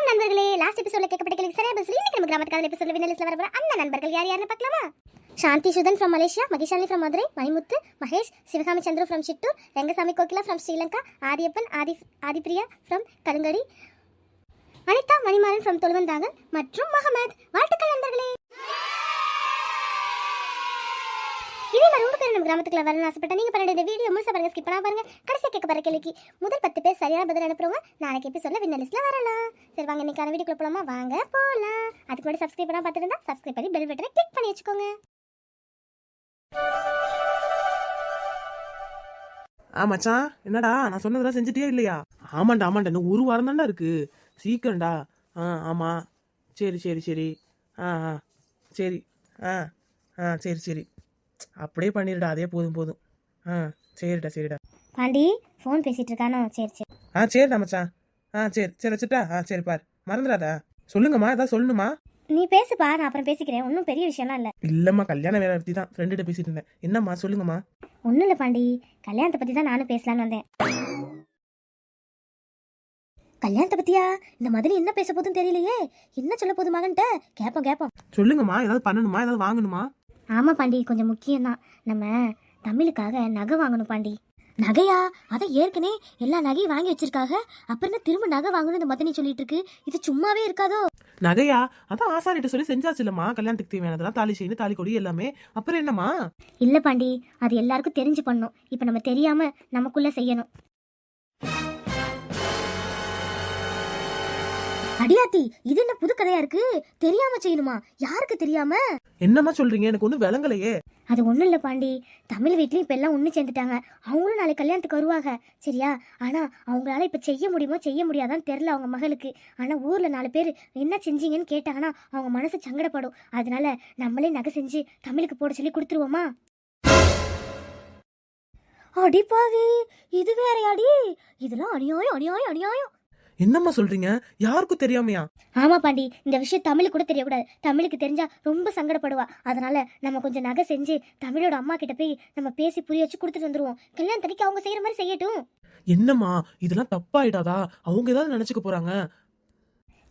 வணக்கம் நண்பர்களே. லாஸ்ட் எபிசோட்ல கேட்கப்பட்ட கேள்விக்கு சரியா பதில் சொல்லி இன்னைக்கு நம்ம கிராமத்து கதை எபிசோட்ல வினலிஸ்ல வர அந்த நண்பர்கள் யார் யாருன்னு பார்க்கலாமா? Shanthi Suthan from Malaysia, Mahishali from Madurai, Manimuthu, Mahesh, Sivakami Chandru from Chittoor, Rangasamy Kokila from Sri Lanka, Adhiyappan Adhipriya from Karungadi, Anitha Manimaran from Thozhuvanthangal மற்றும் முகமது. வாழ்த்துக்கள் நண்பர்களே. இதே மாதிரி உங்க பேர் நம்ம கிராமத்துக்குள்ள வரணும்னு ஆசைப்பட்டா நீங்க பண்ண இந்த வீடியோ முழுசா பாருங்க, ஸ்கிப் பண்ணாம பாருங்க. கடைசியா கேட்க போற கேள்விக்கு முதல் 10 பேர் சரியான பதில் அனுப்புறவங்க நாளைக்கு எபிசோட்ல வின்னர் லிஸ்ட்ல வரலாம். சரி வாங்க இன்னைக்கான வீடியோக்குள்ள போலாமா? வாங்க போலாம். அதுக்கு முன்னாடி சப்ஸ்கிரைப் பண்ணா பார்த்துட்டு சப்ஸ்கிரைப் பண்ணி பெல் பட்டனை கிளிக் பண்ணி வச்சுக்கோங்க. மச்சான் என்னடா நான் சொன்னதெல்லாம் செஞ்சுட்டியா இல்லையா? ஆமாண்டா இன்னும் ஒரு வாரம் தான்டா இருக்கு, சீக்கிரம்டா. ஆமாம், சரி சரி சரி சரி சரி சரி அப்படியே பண்ணிடுடா, அதே போதும். சரிடா சரிடா. பாண்டி ஃபோன் பேசிட்டு இருக்கானோ? சரி சரி சரிடா மச்சான். சரி வச்சுட்டா. சரி பார், மறந்துடாதா. சொல்லுங்கம்மா, ஏதாவது சொல்லணுமா? நீ பேசுப்பா, நான் அப்புறம் பேசிக்கிறேன். ஒன்றும் பெரிய விஷயம்லாம் இல்லை. இல்லைம்மா, கல்யாண வேலை பற்றி தான் ஃப்ரெண்டுகிட்ட பேசிட்டு இருந்தேன். என்னம்மா சொல்லுங்கம்மா. ஒன்றும் இல்லை பாண்டி, கல்யாணத்தை பற்றி தான் நானும் பேசலான்னு வந்தேன். கல்யாணத்தை பத்தியா? இந்த மாதிரி என்ன பேச போதும் தெரியலையே. என்ன சொல்ல போது மகன்கிட்ட? கேட்போம். சொல்லுங்கம்மா, ஏதாவது பண்ணணுமா, ஏதாவது வாங்கணுமா? ஆமா பாண்டி, கொஞ்சம் முக்கியம்தான். நம்ம தமிழுக்காக நகை வாங்கணும் பாண்டி. நகையா? அதை ஏற்கனவே எல்லா நகையும் வாங்கி வச்சிருக்காங்க. அப்புறம் என்ன திரும்ப நகை வாங்கணும் இந்த மதனி சொல்லிட்டு இருக்கு? இது சும்மாவே இருக்காதோ? நகையா? அதான் ஆசாரிட்ட சொல்லி செஞ்சாச்சு இல்லம்மா, கல்யாணத்துக்கு தேவையானதெல்லாம், தாலி செயின், தாலி கொடி எல்லாமே. அப்புறம் என்னம்மா? இல்ல பாண்டி, அது எல்லாருக்கும் தெரிஞ்சு பண்ணணும். இப்ப நம்ம தெரியாம நமக்குள்ள செய்யணும். அடியாத்தி, இது என்ன புது கதையா இருக்கு? தெரியாம செய்யணுமா? யாருக்கு தெரியாம? என்னம்மா சொல்றீங்க? எனக்கு ஒன்றும் விளங்கலையே. அது ஒண்ணும் இல்ல பாண்டி, தமிழ் வீட்லயும் இப்ப எல்லாம் ஒண்ணு சேர்ந்துட்டாங்க. அவங்களும் நாளைக்கு கல்யாணத்துக்கு வருவாங்க, சரியா? ஆனா அவங்களால இப்ப செய்ய முடியுமோ செய்ய முடியாதான்னு தெரியல அவங்க மகளுக்கு. ஆனா ஊர்ல 4 பேர் என்ன செஞ்சீங்கன்னு கேட்டாங்கன்னா அவங்க மனசு சங்கடப்படும். அதனால நம்மளே நகை செஞ்சு தமிழுக்கு போட சொல்லி கொடுத்துருவோமா? அடிப்பாவி, இது வேறையாடி? இதெல்லாம் அநியாயம். என்னம்மா சொல்றீங்க? யாருக்கும் தெரியாமையா? ஆமா பாண்டி, இந்த விஷயம் தமிழ் கூட தெரியக்கூடாது. தமிழுக்கு தெரிஞ்சா ரொம்ப சங்கடப்படுவா. அதனால நம்ம கொஞ்சம் நகை செஞ்சு தமிழோட அம்மா கிட்ட போய் நம்ம பேசி புரிய வச்சு கொடுத்துட்டு வந்துருவோம். கல்யாணத்தன்னைக்கு அவங்க செய்யற மாதிரி செய்யட்டும். என்னம்மா இதெல்லாம் தப்பாயிடாதா? அவங்க ஏதாவது நினைச்சுக்க போறாங்க.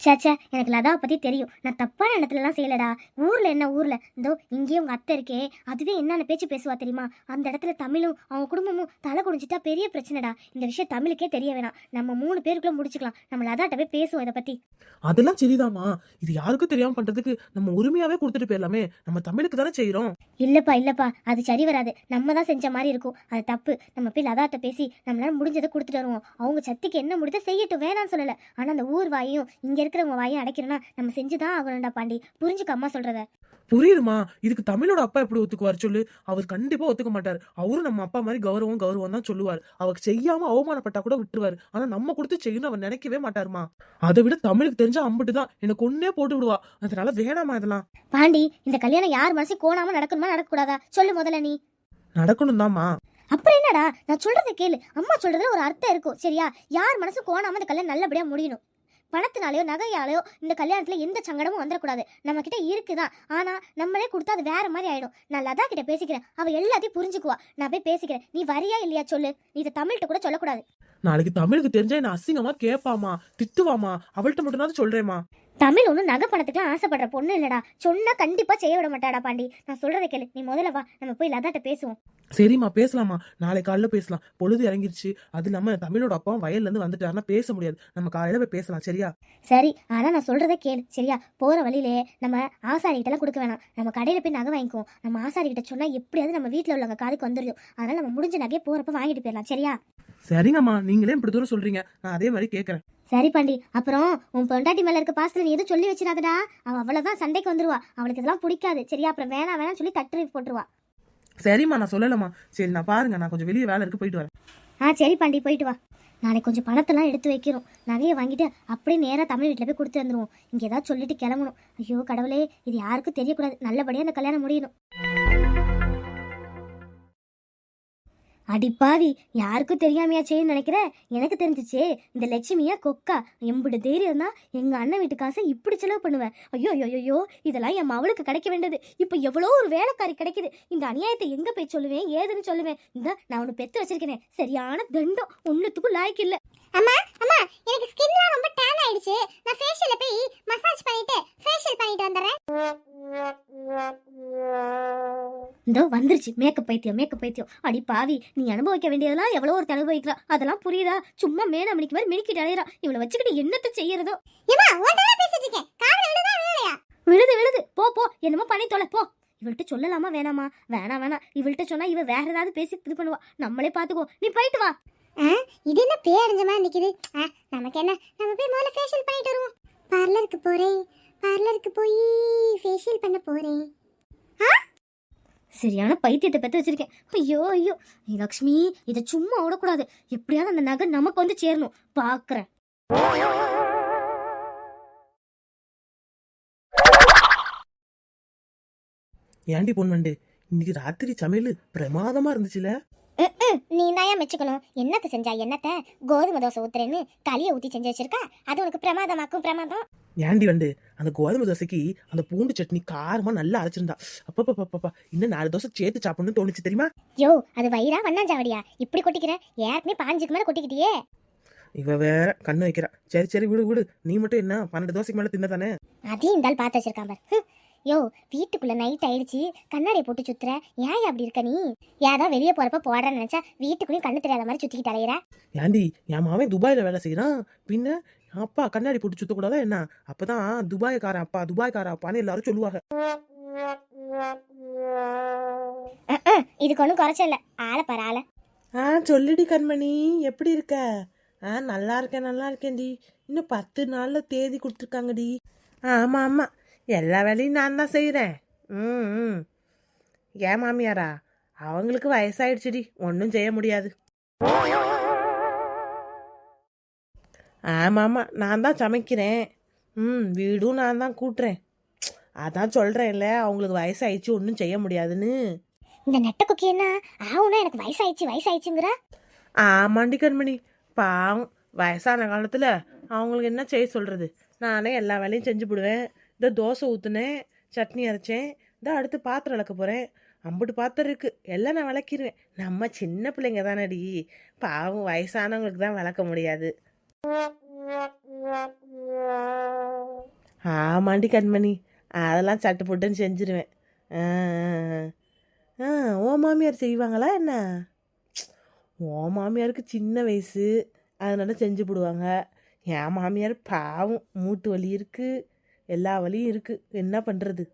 சேச்சா, எனக்கு லதாவை பத்தி தெரியும். நான் தப்பான இடத்துல எல்லாம் செய்யலடா. ஊர்ல இதோ இங்கேயே உங்க அத்தை இருக்கே, அதுவே என்னென்ன பேச்சு பேசுவா தெரியுமா? அந்த இடத்துல தமிழும் அவங்க குடும்பமும் தலை குடிஞ்சிட்டா பெரிய பிரச்சனைடா. இந்த விஷயம் தமிழுக்கே தெரிய வேணாம். நம்ம 3 பேருக்குள்ள முடிச்சுக்கலாம். நம்ம லதாட்ட போய் பேசுவோம் இதை பத்தி. அதெல்லாம் சரிதாமா, இது யாருக்கும் தெரியாம பண்றதுக்கு நம்ம உரிமையாவே கொடுத்துட்டு போயிடலாமே. நம்ம தமிழுக்கு தானே செய்யறோம். இல்லப்பா, அது சரி வராது. நம்ம தான் செஞ்ச மாதிரி இருக்கும். அது தப்பு. நம்ம போய் லதாட்ட பேசி நம்மளால முடிஞ்சதை கொடுத்துட்டு வருவோம். அவங்க சத்திக்கு என்ன முடிஞ்ச செய்யட்டும், வேணான்னு சொல்லல. ஆனா அந்த ஊர் வாயும் இங்க இருக்கிறவங்க வாயும் அடைக்கிறோம்னா நம்ம செஞ்சுதான் ஆகணும்டா பாண்டி. புரிஞ்சுக்க அம்மா சொல்றத. புரியுதுமா, இதுக்கு தமிழோட அப்பா எப்படி ஒத்துக்குவார் சொல்லு? அவர் கண்டிப்பா ஒத்துக்க மாட்டார். அவரும் நம்ம அப்பா மாதிரி கௌரவம் தான் சொல்லுவார். அவருக்கு செய்யாம அவமானப்பட்டா கூட விட்டுருவாரு. ஆனா நம்ம கொடுத்து செய்யணும் அவர் நினைக்கவே மாட்டாருமா. அதை விட தமிழுக்கு தெரிஞ்சா அம்பிட்டுதான் எனக்கு ஒன்னே போட்டு விடுவா. அதனால வேணாமா இதெல்லாம். பாண்டி, இந்த கல்யாணம் யார் மனசு கோணாம நடக்கணுமா நடக்கக்கூடாதா சொல்லு முதல்ல நீ. நடக்கணும் தான்மா. அப்புறம் என்னடா, நான் சொல்றதை கேளு. அம்மா சொல்றதுல ஒரு அர்த்தம் இருக்கும், சரியா? யார் மனசு கோணாம இந்த கல்யாணம் நல்லபடியா முடியணும். பணத்தினாலேயோ நகையாலேயோ இந்த கல்யாணத்துல எந்த சங்கடமும் வந்துடக்கூடாது. நம்ம கிட்ட இருக்குதான், ஆனா நம்மளே கொடுத்தா அது வேற மாதிரி ஆயிடும். நான் லதா கிட்ட பேசிக்கிறேன், அவ எல்லாத்தையும் புரிஞ்சுக்குவா. நான் போய் பேசிக்கிறேன். நீ வரியா இல்லையா சொல்லு. நீ இதை தமிழ்கிட்ட கூட சொல்லக்கூடாது. நாளைக்கு தமிழுக்கு தெரிஞ்சா என்ன அசிங்கமா கேட்பாமா, திட்டுவாமா. அவள்கிட்ட மட்டும் தான் சொல்றேமா. தமிழ் ஒன்றும் நகை பணத்துக்குலாம் ஆசைப்படுற பொண்ணு இல்லடா. சொன்னா கண்டிப்பா செய்ய விட மாட்டாடா பாண்டி. நான் சொல்றதை கேளு. நீ முதல்ல வா, நம்ம போய் லதாட்ட பேசுவோம். சரிம்மா, பேசலாமா? நாளை காலையில பேசலாம். பொழுது இறங்கிருச்சு. அது இல்லாம தமிழோட அப்பாவும் வயல்ல இருந்து வந்துட்டாருன்னா பேச முடியாது. நம்ம காலையில போய் பேசலாம், சரியா? சரி, ஆனா நான் சொல்றதை கேளு, சரியா? போற வழியிலே நம்ம ஆசாரி கிட்ட எல்லாம் கொடுக்க வேணாம். நம்ம கடையில போய் நகை வாங்கிக்குவோம். நம்ம ஆசாரி கிட்ட சொன்னா எப்படியாவது நம்ம வீட்டுல உள்ளவங்க காதுக்கு வந்துடும். அதனால நம்ம முடிஞ்ச நகையை போறப்ப வாங்கிட்டு போயிடலாம், சரியா? சரிங்கம்மா, நீங்களே இப்படி தூரம் சொல்றீங்க, நான் அதே மாதிரி கேட்கறேன். சரி பாண்டி, அப்புறம் உன் பொண்டாட்டி மேல இருக்க பாசத்துல நீ எதுவும் சொல்லி வச்சிடாதடா. அவ அவ்வளவுதான் சண்டைக்கு வந்துருவா. அவளுக்கு இதெல்லாம் பிடிக்காது, சரியா? அப்புறம் வேணாம் சொல்லி தட்டு போட்டுருவா. சரிம்மா, நான் சொல்லலம்மா. சரி, நான் பாருங்க, நான் கொஞ்சம் வெளியே வேலை இருக்கு, போயிட்டு வரேன். சரி பாண்டி, போயிட்டு வா. நாளைக்கு கொஞ்சம் பணத்தெல்லாம் எடுத்து வைக்கிறோம். நகையை வாங்கிட்டு அப்படியே நேராக தமிழ் வீட்டில் போய் கொடுத்து வந்துடுவோம். இங்கே ஏதாவது சொல்லிட்டு கிளம்பணும். ஐயோ கடவுளே, இது யாருக்கும் தெரியக்கூடாது. நல்லபடியாக அந்த கல்யாணம் முடியணும். அடிப்பாவி, யாருக்கும் தெரியாமையா செய்யு நினைக்கிற? எனக்கு தெரிஞ்சிச்சு. இந்த லட்சுமியா கொக்கா எம்பிடு தைரியம் தான் எங்க அண்ணன் வீட்டு காசை இப்படி செலவு பண்ணுவேன். ஐயோ, இதெல்லாம் என் மவளுக்கு கிடைக்க வேண்டியது. இப்ப எவ்வளோ ஒரு வேலைக்காரி கிடைக்குது. இந்த அநியாயத்தை எங்க போய் சொல்லுவேன், ஏதுன்னு சொல்லுவேன்? இந்த நான் ஒண்ணு பெத்து வச்சிருக்கேன், சரியான தண்டம். ஒன்னுத்துக்கும் லாய்க்கு இல்ல. அம்மா அம்மா எனக்கு ஸ்கின்லாம் ரொம்ப டேன் ஆயிடுச்சு. நான் ஃபேஷியல்ல போய் மசாஜ் பண்ணிட்டு ஃபேஷியல் பண்ணிட்டு வந்துறேன். இதோ வந்துருச்சு மேக்கப் பைத்தியம். அடி பாவி, நீ அனுபவிக்க வேண்டியதெல்லாம் எவ்வளோ ஒரு அனுபவிக்கிறா, அதெல்லாம் புரியுதா? சும்மா மேனாமணிக்கு மாதிரி மினிக்கிட்டு அலையிறா. இவளை வச்சுக்கிட்டு என்னத்த செய்யறதோ? ஏமா ஓட்டா பேசிட்டு இருக்கேன். காதுல விழுதா விழலையா? விழுது போ என்னமோ பண்ணி தொலை போ. இவள்கிட்ட சொல்லலாமா வேணாமா? வேணாம். இவள்கிட்ட சொன்னா இவ வேற ஏதாவது பேசி இது பண்ணுவா. நம்மளே பாத்துக்கோ, நீ போயிட்டு வா. இது என்ன பேரஞ்ச மாதிரி நிக்குது? நமக்கு என்ன, நம்ம போய் முதல்ல ஃபேஷியல் பண்ணிட்டு வருவோம். பார்லருக்கு போறேன், பார்லருக்கு போய் ஃபேஷியல் பண்ண போறேன். சரியான பைத்தியத்தை பெற்று வச்சிருக்கேன். ஐயோ நீ லக்ஷ்மி, இதை சும்மா விடக்கூடாது. எப்படியாவது அந்த நகை நமக்கு வந்து சேரணும். பாக்குறேன். ஏண்டி பொண்ணு, இன்னைக்கு ராத்திரி சமையல் பிரமாதமா இருந்துச்சுல. நீ தான் மெச்சுக்கணும். என்னத்தை செஞ்சா என்னத்த? கோதுமை தோசை ஊத்துறேன்னு களியை ஊத்தி செஞ்சு வச்சிருக்கா. அது உனக்கு பிரமாதமாக்கும். பிரமாதம். ஏண்டி அந்த கோதுமை தோசைக்கு அந்த பூண்டு சட்னி காரமா நல்லா அரைச்சிருந்தா. அப்பப்பா இன்னும் 4 தோசை சேர்த்து சாப்பிடணும்னு தோணுச்சு தெரியுமா? யோ, அது வயிறா வண்ணாஞ்சாவடியா? இப்படி கொட்டிக்கிற? ஏற்கனவே 5க்கு மேல கொட்டிக்கிட்டியே. இவ வேற கண்ணு வைக்கிறா. சரி விடு. நீ மட்டும் என்ன 12 தோசைக்கு மேல தின்னதானே? அதையும் இருந்தாலும் பார்த்து வச்சிருக்கான் பாரு. யோ, வீட்டுக்குள்ள நைட் ஆயிடுச்சு, கண்ணாடியை போட்டு சுத்துற. ஏன் அப்படி இருக்க நீ? ஏதோ வெளியே போறப்ப போடுறேன்னு நினைச்சா வீட்டுக்குள்ளேயும் கண்ணு தெரியாத மாதிரி சுத்திக்கிட்டு அலையிற. ஏண்டி, என் மாவன் துபாயில வேலை செய்யறான். பின்ன அப்பா கண்ணாடி போட்டு சுத்தக்கூடாதா என்ன? அப்பதான் துபாய்க்கார அப்பான்னு எல்லாரும் சொல்லுவாங்க. இதுக்கு ஒன்றும் குறைச்ச இல்ல. ஆளை பாரு ஆளை. சொல்லுடி கண்மணி, எப்படி இருக்க? நல்லா இருக்கேன்டி. இன்னும் 10 நாள்ல தேதி கொடுத்துருக்காங்கடி. ஆமா எல்லா வேலையும் நான் தான் செய்யறேன். ஏன் மாமியாரா? அவங்களுக்கு வயசாயிடுச்சுடி, ஒன்றும் செய்ய முடியாது. ஆமாம் நான் தான் சமைக்கிறேன். வீடும் நான் தான் கூட்டுறேன். அதான் சொல்கிறேன்ல, அவங்களுக்கு வயசாயிடுச்சு, ஒன்றும் செய்ய முடியாதுன்னு. இந்த நெட்ட குக்கி என்ன ஆகுனா எனக்கு வயசாயிடுச்சுங்கிற? ஆமாண்டி கண்மணி, பாவம் வயசான காலத்தில் அவங்களுக்கு என்ன செய்ய சொல்கிறது? நானே எல்லா வேலையும் செஞ்சு போடுவேன். இந்த தோசை ஊற்றுனேன், சட்னி அரைச்சேன், இந்த அடுத்து பாத்திரம் விளக்க போகிறேன். அம்புட்டு பாத்திரம் இருக்கு, எல்லாம் நான் விளக்கிடுவேன். நம்ம சின்ன பிள்ளைங்க தானடி, பாவம் வயசானவங்களுக்கு தான் விளக்க முடியாது. ஆமாண்டி கண்மணி, அதெல்லாம் சட்டு போட்டுன்னு செஞ்சிருவேன். ஓ மாமியார் செய்வாங்களா என்ன? ஓ மாமியாருக்கு சின்ன வயசு, அதனால செஞ்சு போடுவாங்க. என் மாமியார் பாவம், மூட்டு வலி இருக்கு, எல்லா வலியும் இருக்கு, என்ன பண்றது?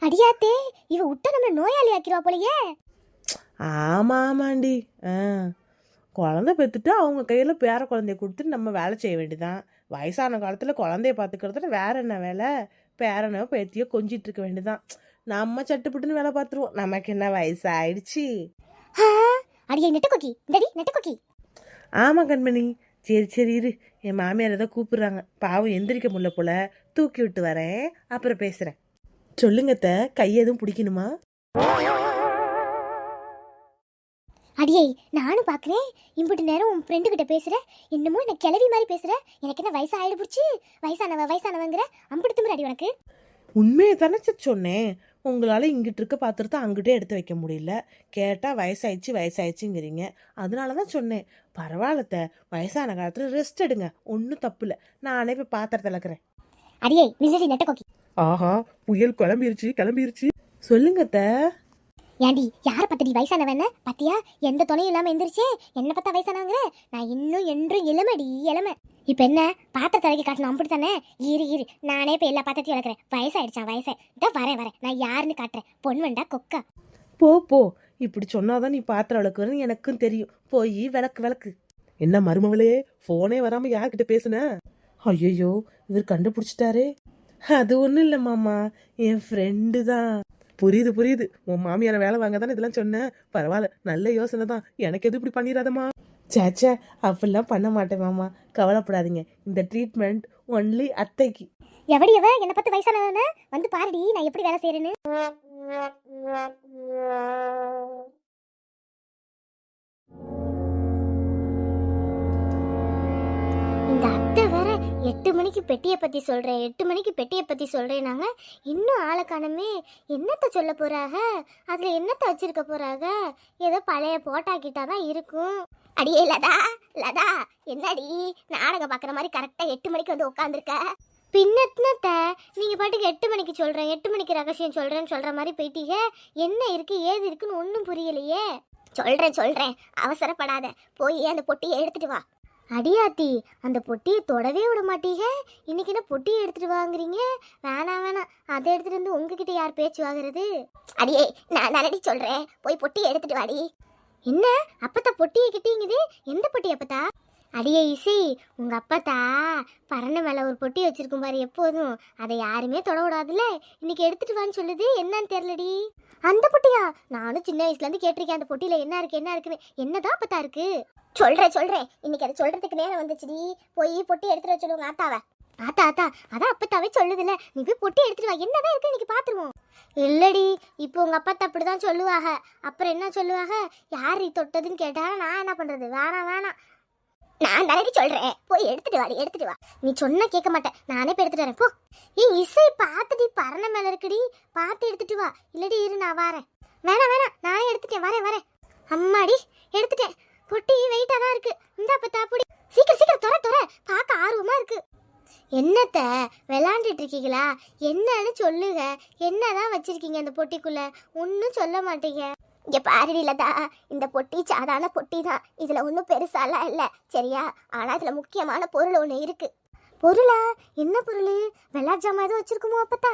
அடியாத்தே, இவ விட்ட நம்ம நோயாளி ஆக்கிடுவா போலயே. ஆமாண்டி, குழந்தை பெற்றுட்டு அவங்க கையில் பேர குழந்தைய கொடுத்துட்டு நம்ம வேலை செய்ய வேண்டியதான். வயசான காலத்தில் குழந்தைய பார்த்துக்கிறதுல வேற என்ன வேலை? பேரனோ பேத்தியோ கொஞ்சிட்டு இருக்க வேண்டியதான். நம்ம சட்டுப்புட்டுன்னு வேலை பார்த்துருவோம். நமக்கு என்ன வயசு ஆயிடுச்சு? அடியே நெட்ட கொக்கி, நெட்ட கொக்கி. ஆமா கண்மணி, சரி இரு, என் மாமியார் ஏதோ கூப்பிடுறாங்க. பாவம் எந்திரிக்க முடியல போல, தூக்கி விட்டு வரேன், அப்புறம் பேசுறேன். சொல்லுங்கத்த, கை எதுவும் பிடிக்கணுமா? அடியே, நானும் பாக்குறேன். இம்புட்டு நேரம் உன் ஃப்ரெண்டு கிட்ட பேசுற, என்னமோ என்ன கிளவி மாதிரி பேசுற. எனக்கு என்ன வயசு ஆயிடுச்சு? வயசானவங்கிற அம்புட்டு திமிரு அடி உனக்கு. உண்மையை தானே சொன்னேன். உங்களால் இங்கிட்டு இருக்க பாத்திரத்தை அங்கிட்டே எடுத்து வைக்க முடியல. கேட்டால் வயசாயிடுச்சுங்கிறீங்க. அதனால தான் சொன்னேன். பரவாயில்லத்த, வயசான காலத்தில் ரெஸ்ட் எடுங்க, ஒன்றும் தப்பு இல்லை. நானே போய் பாத்திரத்தை இழக்கிறேன். அடியே நில்லடி நெட்ட கொக்கி. ஆஹா, புயல் கிளம்பிருச்சு. சொல்லுங்கத்த. ஏண்டி, யாரை பத்தடி வயசானவன பத்தியா? எந்த துணையும் இல்லாம எந்திரிச்சே என்ன பத்தா வயசானவங்கிற? நான் இன்னும் என்றும் இளமை. இப்ப என்ன பாத்திரத்தை வைக்க காட்டணும், அப்படி தானே? இரு நானே இப்ப எல்லா பாத்திரத்தையும் வளர்க்குறேன். வயசாயிடுச்சா? இதான் வரேன். நான் யாருன்னு காட்டுறேன். பொன் வேண்டா கொக்கா. போ, இப்படி சொன்னாதான் நீ பாத்திரம் விளக்குறன்னு எனக்கும் தெரியும். போய் விளக்கு. என்ன மருமவளே, போனே வராம யார்கிட்ட பேசுன? ஐயோ, இவர் கண்டுபிடிச்சிட்டாரே. அது ஒன்றும் இல்லை மாமா, என் ஃப்ரெண்டு தான். புரியுது. உன் மாமியார வேலை வாங்க தானே இதெல்லாம் சொன்னேன். பரவாயில்ல, நல்ல யோசனை தான். எனக்கு எது இப்படி பண்ணிடாதம்மா. சேச்சே, அப்படிலாம் பண்ண மாட்டேன் மாமா, கவலைப்படாதீங்க. இந்த ட்ரீட்மெண்ட் ஒன்லி அத்தைக்கு. எவ என்ன பத்து வயசானவன வந்து பாருடி, நான் எப்படி வேலை செய்யறேன்னு. இந்த அத்தை வேற 8 மணிக்கு பெட்டியை பத்தி சொல்றேனாங்க. இன்னும் ஆளை காணமே. என்னத்த சொல்ல போறாங்க? அதுல என்னத்த வச்சிருக்க போறாங்க? ஏதோ பழைய போட்டா கிட்டாதான் இருக்கும். அடியே லதா, லதா என்னடி நாடகம் பார்க்குற மாதிரி கரெக்டாக 8 மணிக்கு வந்து உட்காந்துருக்க? பின்னத்னத்த நீங்க பாட்டுக்கு 8 மணிக்கு சொல்றேன் 8 மணிக்கு ரகசியம் சொல்றேன்னு சொல்ற மாதிரி போயிட்டீங்க. என்ன இருக்கு ஏது இருக்குன்னு ஒன்றும் புரியலையே. சொல்றேன் அவசரப்படாத, போய் அந்த பொட்டியை எடுத்துட்டு வா. அடியாத்தி, அந்த பொட்டியை தொடவே விட மாட்டீங்க. இன்னைக்கு என்ன பொட்டியை எடுத்துட்டு வாங்குறீங்க? வேணாம், அதை எடுத்துட்டு வந்து உங்ககிட்ட யார் பேச்சு வாங்குறது? அடியே நான் நல்லடி சொல்றேன், போய் பொட்டியை எடுத்துட்டு வாடி. என்ன அப்பத்தா பொட்டியை கிட்டீங்குது? எந்த பொட்டி அப்பத்தா? அடியே இசை, உங்க அப்பத்தா பறனை மேல ஒரு பொட்டி வச்சிருக்கும் பாரு எப்போதும், அதை யாருமே தொட விடாதுல்ல. இன்னைக்கு எடுத்துட்டு வான்னு சொல்லுது, என்னன்னு தெரியலடி. அந்த பொட்டியா? நானும் சின்ன வயசுல இருந்து கேட்டிருக்கேன், அந்த பொட்டியில என்ன இருக்குன்னு. என்னதான் அப்பத்தா இருக்கு? சொல்றேன், இன்னைக்கு அதை சொல்றதுக்கு நேரம் வந்துச்சுடி. போய் பொட்டி எடுத்துட்டு வச்சு சொல்லுங்க ஆத்தாவை. ஆத்தா அதான் அப்பத்தாவே சொல்லுதுல்ல, நீ போய் பொட்டி எடுத்துட்டு வா, என்னதான் இருக்கு இன்னைக்கு பாத்துருவோம். இல்லடி, இப்போ உங்க அப்பா அப்படிதான் சொல்லுவாங்க. அப்புறம் என்ன சொல்லுவாங்க, யார் நீ தொட்டதுன்னு கேட்டா நான் என்ன பண்றது? வேணாம், நான் தானடி சொல்றேன், போய் எடுத்துட்டு வா. நீ சொன்னா கேட்க மாட்டேன், நானே போய் எடுத்துட்டு வரேன் போ. ஏய் இசை, பாத்துடி பறனை மேல இருக்குடி, பார்த்து எடுத்துட்டு வா. இல்லடி இரு நான் வரேன். வேணாம், நானே எடுத்துட்டேன், வரேன். அம்மாடி எடுத்துட்டேன். பொட்டி வெயிட்டா தான் இருக்கு. இந்த அப்பத்தா பொடி சீக்கிரம் தொற, பார்க்க ஆர்வமா இருக்கு. என்னத்த விளாண்டுட்டு இருக்கீங்களா? என்னன்னு சொல்லுங்க. என்னதான் வச்சிருக்கீங்க அந்த பொட்டிக்குள்ள? ஒன்னும் சொல்ல மாட்டீங்க. இங்க பாருடி லதா, இந்த பொட்டி சாதாரண பொட்டி தான், இதுல ஒன்றும் பெருசாலாம் இல்லை சரியா? ஆனா இதுல முக்கியமான பொருள் ஒன்று இருக்கு. பொருளா? என்ன பொருள்? வெள்ளாட்டு ஜாமான் எதுவும் வச்சிருக்குமோ அப்பத்தா?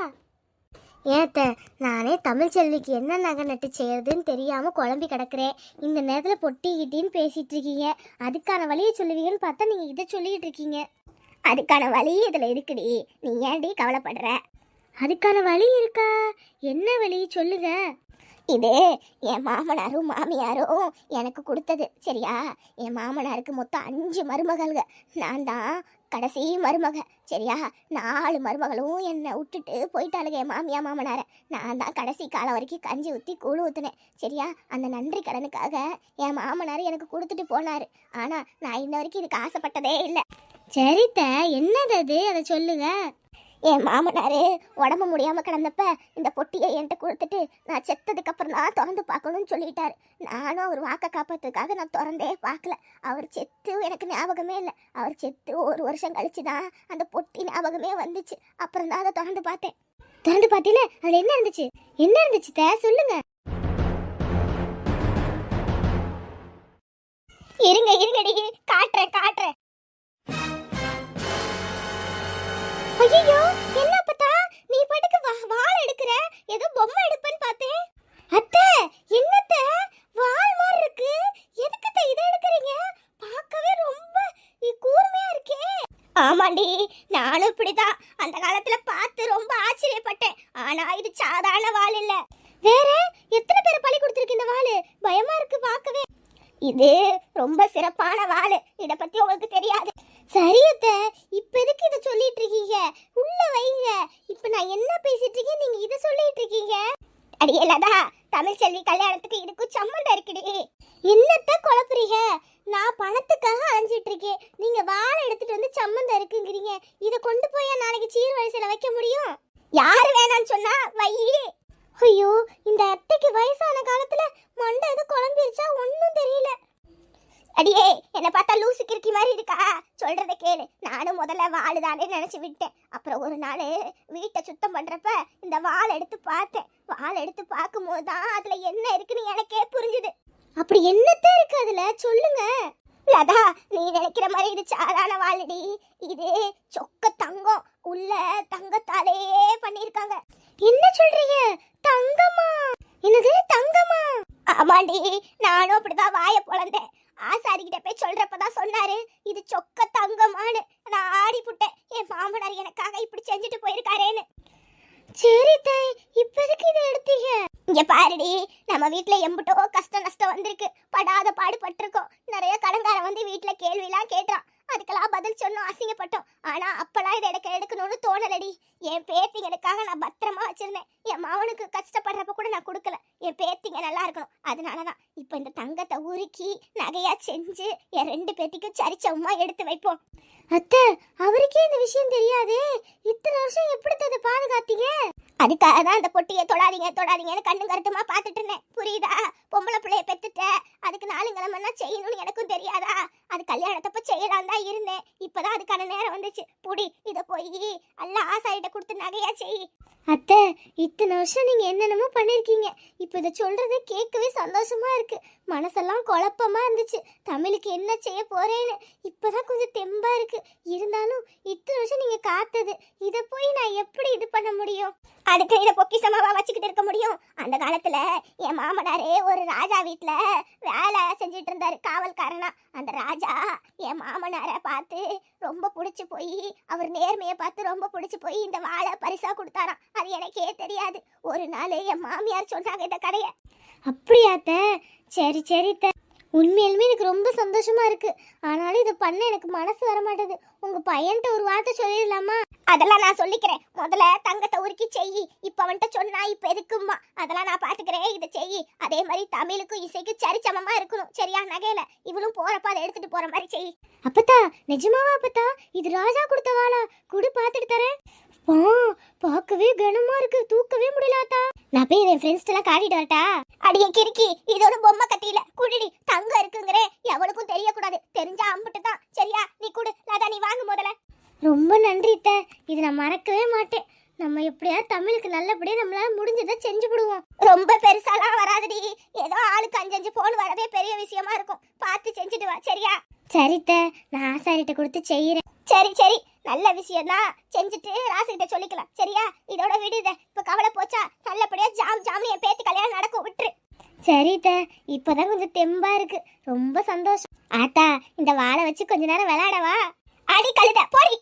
ஏத்த, நானே தமிழ் செல்விக்கு என்ன நகை நட்டு செய்யறதுன்னு தெரியாம குழம்பி கிடக்குறேன். இந்த நேரத்துல பொட்டி கிட்டின்னு பேசிட்டு இருக்கீங்க. அதுக்கான வழியை சொல்லுவீங்கன்னு பார்த்தா நீங்க இதை சொல்லிட்டு இருக்கீங்க. அதுக்கான வழி இதுல இருக்குடி, நீ ஏன்டி கவலைப்படுற? அதுக்கான வழி இருக்கா? என்ன வழி சொல்லுங்க. இது என் மாமனாரும் மாமியாரும் எனக்கு கொடுத்தது சரியா? என் மாமனாருக்கு மொத்தம் 5 மருமகள்க, நான் தான் கடைசி மருமக சரியா? 4 மருமகளும் என்னை விட்டுட்டு போயிட்டாளுங்க என் மாமியா மாமனாரை. நான் தான் கடைசி காலம் வரைக்கும் கஞ்சி ஊற்றி கூழ் ஊற்றுனேன் சரியா? அந்த நன்றி கடனுக்காக என் மாமனார் எனக்கு கொடுத்துட்டு போனார். ஆனால் நான் இன்ன வரைக்கும் இதுக்கு ஆசைப்பட்டதே இல்லை. சரித்த, என்னது அது? அதை சொல்லுங்க. என் மாமனாரு உடம்பு முடியாம கிடந்தப்ப இந்த பொட்டியை என்கிட்ட கொடுத்துட்டு நான் செத்ததுக்கு அப்புறம் தான் திறந்து பார்க்கணும்னு சொல்லிட்டாரு. நானும் அவர் வாக்க காப்பாத்துறதுக்காக நான் திறந்தே பார்க்கல. அவர் செத்து எனக்கு ஞாபகமே இல்லை. அவர் செத்து 1 வருஷம் கழிச்சு தான் அந்த பொட்டி ஞாபகமே வந்துச்சு. அப்புறம் தான் அதை திறந்து பார்த்தேன். திறந்து பார்த்தீல, அதுல என்ன இருந்துச்சு சொல்லுங்க. இருங்கடி காட்டுறேன். ஐயோ, என்ன அப்பத்தா நீ பாட்டுக்கு வாள் எடுக்கிற? ஏதோ பொம்மை எடுப்பேன்னு பார்த்தேன். அத்தை, என்னத்த வாள் மாதிரி இருக்கு? எதுக்குத்த இதை எடுக்கிறீங்க? பார்க்கவே ரொம்ப கூர்மையா இருக்கே. ஆமாண்டி, நானும் இப்படிதான் அந்த காலத்துல பார்த்து ரொம்ப ஆச்சரியப்பட்டேன். ஆனா இது சாதாரண வாள் இல்ல. வேற எத்தனை பேரை பலி கொடுத்துருக்கு இந்த வாள்? பயமா இருக்கு பார்க்கவே. இது ரொம்ப சிறப்பான வாள், இத பத்தி உங்களுக்கு தெரியாது. சரியத்த, இப்ப எதுக்கு இதை சொல்லிட்டு இருக்கீங்க? உள்ள வைங்க. இப்ப நான் என்ன பேசிட்டு இருக்கேன், நீங்க இதை சொல்லிட்டு இருக்கீங்க? அடியே லதா, தமிழ் செல்வி கல்யாணத்துக்கு இதுக்கும் சம்மந்தம் இருக்குடி. என்னத்த குழப்புறீங்க? நான் பணத்துக்காக அலைஞ்சிட்டு இருக்கேன், நீங்க வாழை எடுத்துட்டு வந்து சம்மந்தம் இருக்குங்கிறீங்க. இதை கொண்டு போய் நாளைக்கு சீர்வரிசையில வைக்க முடியும்? யாரு வேணான்னு சொன்னா வை. ஐயோ, இந்த அத்தைக்கு வயசான காலத்துல மண்டை எது குழம்பிருச்சா ஒன்னும் தெரியல. அடியே, என்ன பார்த்தா லூசு கிறுக்கி மாதிரி இருக்கா? சொல்றத கேளு. நானும் முதல்ல வாள் தானே நினைச்சு விட்டேன். அப்புறம் ஒரு நாள் வீட்டை சுத்தம் பண்றப்ப இந்த வாள் எடுத்து பார்த்தேன். வாள் எடுத்து பார்க்கும் போதுதான் அதுல என்ன இருக்குன்னு எனக்கே புரிஞ்சுது. அப்படி என்னத்த இருக்கு அதுல சொல்லுங்க. லதா, நீ நினைக்கிற மாதிரி இது சாதாரண வாளடி. இது சொக்க தங்கம், உள்ள தங்கத்தாலே பண்ணிருக்காங்க. என்ன சொல்றீங்க? தங்கமா? என்னது தங்கமா? ஆமாண்டி, நானும் அப்படிதான் வாயை பொளந்தேன். ஆசாரிக்கிட்ட போய் சொல்றப்பதான் சொன்னாரு இது சொக்க தங்கமானு. நான் ஆடி புட்டேன், என் மாமனார் எனக்காக இப்படி செஞ்சுட்டு போயிருக்காரேன்னு. சரி தாய், இப்போதைக்கு இதை எடுத்தீங்க. இங்க பாருடி, நம்ம வீட்டுல எம்பிட்டோ கஷ்டம் நஷ்டம் வந்திருக்கு, படாத பாடு பட்டிருக்கோம். நிறைய கடன்காரன் வந்து வீட்டுல கேள்வியெல்லாம் கேட்டான். அதுக்கெல்லாம் பதில் சொன்னோம், அசிங்கப்பட்டோம். ஆனா அப்பெல்லாம் இதை எடுக்கணும்னு தோணலடி. என் பேத்திங்களுக்காக நான் பத்திரமா வச்சிருந்தேன். என் மாவனுக்கு கஷ்டப்படுறப்ப கூட நான் கொடுக்கல. என் பேத்திங்க நல்லா இருக்கணும், அதனாலதான் இப்ப இந்த தங்கத்தை உருக்கி நகையா செஞ்சு என் 2 பேத்திக்கும் சரிச்சவமா எடுத்து வைப்போம். அத்தை, அவருக்கே இந்த விஷயம் தெரியாதே. இத்தனை வருஷம் எப்படி அதை பாதுகாத்தீங்க? அதுக்காக தான் அந்த பொட்டியை தொடாதீங்க தொடாதீங்கன்னு கண்ணு கருத்துமா பார்த்துட்டு இருந்தேன். புரியுதா? பொம்பளை பிள்ளைய பெத்துட்ட, அதுக்கு 4 கிழமைன்னா செய்யணும்னு எனக்கும் தெரியாதா? அது கல்யாணத்தப்ப செய்யலாம் தான் இருந்தேன். இப்பதான் அதுக்கான நேரம் வந்துச்சு. புடி, இதை போய் அல்ல ஆசாரிட்ட கொடுத்து நகையா செய். அத்தை, இத்தனை வருஷம் நீங்க என்னென்னமோ பண்ணிருக்கீங்க. இப்போ இதை சொல்றதை கேட்கவே சந்தோஷமா இருக்கு. மனசெல்லாம் குழப்பமா இருந்துச்சு. தமிழுக்கு என்ன செய்ய போறேன்னு இப்பதான் கொஞ்சம் தெம்பா இருக்கு. இருந்தாலும் இத்தனை வருஷம் நீங்க காத்தது, இதை போய் நான் எப்படி இது பண்ண முடியும்? அதுக்கு இதை பொக்கிஷமாவா வச்சுக்கிட்டு இருக்க முடியும்? அந்த காலத்துல என் மாமனாரே ஒரு ராஜா வீட்டுல வேலை செஞ்சுட்டு இருந்தாரு, காவல்காரனா. அந்த ராஜா என் மாமனாரை பார்த்து ரொம்ப பிடிச்சி போய், அவர் நேர்மையை பார்த்து ரொம்ப பிடிச்சி போய் இந்த வாழை பரிசா கொடுத்தாராம். அது எனக்கே தெரியாது. ஒரு நாள் என் மாமியார் சொன்னாங்க இந்த கதையை. அப்படியாத்த? சரி சரி த. உண்மையிலுமே எனக்கு ரொம்ப சந்தோஷமா இருக்கு. ஆனாலும் இதை பண்ண எனக்கு மனசு வர மாட்டேது. உங்க பையன்கிட்ட ஒரு வார்த்தை சொல்லிடலாமா? அதெல்லாம் நான் சொல்லிக்கிறேன். முதல்ல தங்கத்தை உருக்கி செய். இப்ப அவன்கிட்ட சொன்னா இப்ப எதுக்குமா? அதெல்லாம் நான் பாத்துக்கிறேன். இதை செய். அதே மாதிரி தமிழுக்கும் இசைக்கும் சரிசமமா இருக்கணும், சரியா? நகையில இவளும் போறப்ப அதை எடுத்துட்டு போற மாதிரி செய். அப்பத்தா, நிஜமாவா அப்பத்தா? இது ராஜா கொடுத்த வாளா? குடு, பாத்துட்டு தரேன். பார்க்கவே கனமா இருக்கு, தூக்கவே முடியலாத்தா. நான் போய் என் ஃப்ரெண்ட்ஸ் எல்லாம் காட்டிட்டு வரட்டா? அடியே கிறுக்கி, இது ஒரு பொம்மை கட்டியில குடிடி. தங்கம் இருக்குங்கறே, எவளுக்கும் தெரியக்கூடாது. தெரிஞ்சா அம்பிட்டு தான், சரியா? நீ குடு. லதா, நீ வாங்கு முதல்ல. ரொம்ப நன்றி அத்தை. இது நான் மறக்கவே மாட்டேன். நம்ம எப்படியா தமிழுக்கு நல்லபடியா நம்மளால முடிஞ்சதை செஞ்சு விடுவோம். ரொம்ப பெருசாலாம் வராதுடி. ஏதோ ஆளுக்கு 5 போன் வரதே பெரிய விஷயமா இருக்கும். பார்த்து செஞ்சுட்டு வா, சரியா? சரித்த, நான் ஆசாரிட்ட கொடுத்து செய்யறேன். சரி சரி, நல்ல விஷயம் தான். செஞ்சுட்டு ராசிகிட்ட சொல்லிக்கலாம், சரியா? இதோட விடுத. இப்ப கவலை போச்சா? நல்லபடியா ஜாம் என் பேத்தி கல்யாணம் நடக்கும், விட்டுரு. சரித்த, இப்பதான் கொஞ்சம் தெம்பா இருக்கு. ரொம்ப சந்தோஷம். ஆத்தா, இந்த வாழை வச்சு கொஞ்ச நேரம் விளையாடவா? அடி கழுத, போடி.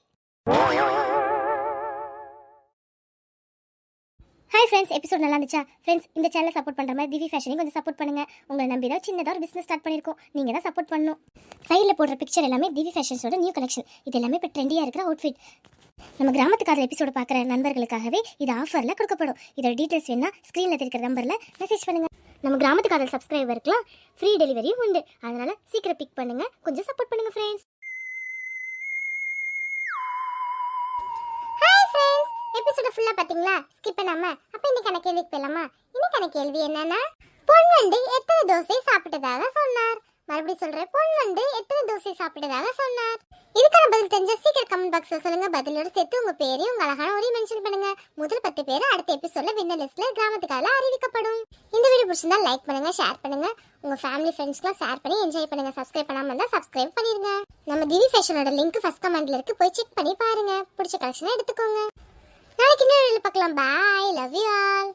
ஹாய் ஃப்ரெண்ட்ஸ், எபிசோட் நல்லா இருந்துச்சா? ஃப்ரெண்ட்ஸ், இந்த சேனலை சப்போர்ட் பண்ணுற மாதிரி திவி ஃபேஷனையும் கொஞ்சம் சப்போர்ட் பண்ணுங்கள். உங்களை நம்பி தான் சின்னதாக ஒரு பிஸ்னஸ் ஸ்டார்ட் பண்ணியிருக்கோம். நீங்கள் தான் சப்போர்ட் பண்ணணும். சைடில் போடுற பிக்சர் எல்லாமே திவி ஃபேஷன்ஸோட நியூ கலெக்ஷன். இது எல்லாமே இப்போ ட்ரெண்டியாக இருக்கிற அவுட்ஃபிட். நம்ம கிராமத்துக்கார எபிசோடு பார்க்குற நண்பர்களுக்காகவே இது ஆஃபரில் கொடுக்கப்படும். இதோட டீட்டெயில்ஸ் வேணா ஸ்க்ரீனில் இருக்கிற நம்பரில் மெசேஜ் பண்ணுங்கள். நம்ம கிராமத்துக்காரர் சப்ஸ்கிரைபருக்குலாம் ஃப்ரீ டெலிவரியும் உண்டு. அதனால் சீக்கிரம் பிக் பண்ணுங்கள், கொஞ்சம் சப்போர்ட் பண்ணுங்கள் ஃப்ரெண்ட்ஸ். எபிசோட ஃபுல்லா பாத்தீங்களா? ஸ்கிப் பண்ணாம. அப்ப இன்னைக்கான கேள்விக்கு போலாமா? இன்னைக்கான கேள்வி என்னன்னா, பொன்வண்டு எத்தனை தோசை சாப்பிட்டதாக சொன்னார்? மறுபடியும் சொல்றேன், பொன்வண்டு எத்தனை தோசை சாப்பிட்டதாக சொன்னார்? இதுக்கான பதில் தெரிஞ்ச சீக்கிரம் கமெண்ட் பாக்ஸ்ல சொல்லுங்க. பதிலோட சேர்த்து உங்க பேரையும் உங்க அழகான ஒரே மென்ஷன் பண்ணுங்க. முதல் 10 பேர் அடுத்த எபிசோட்ல வின்னர் லிஸ்ட்ல கிராமத்துக்கால அறிவிக்கப்படும். இந்த வீடியோ பிடிச்சிருந்தா லைக் பண்ணுங்க, ஷேர் பண்ணுங்க, உங்க ஃபேமிலி ஃப்ரெண்ட்ஸ்க்குலாம் ஷேர் பண்ணி என்ஜாய் பண்ணுங்க. சப்ஸ்கிரைப் பண்ணாம இருந்தா சப்ஸ்கிரைப் பண்ணிருங்க. நம்ம திவி ஃபேஷனோட லிங்க் ஃபர்ஸ்ட் கமெண்ட்ல இருக்கு, போய் செக் பண்ணி பாருங்க. பிடிச்ச கலெக்ஷனை எடுத்துக்கோங்க. நாளைக்கு இன்னொரு வீடியோல பார்க்கலாம். பாய், லவ் யூ ஆல்.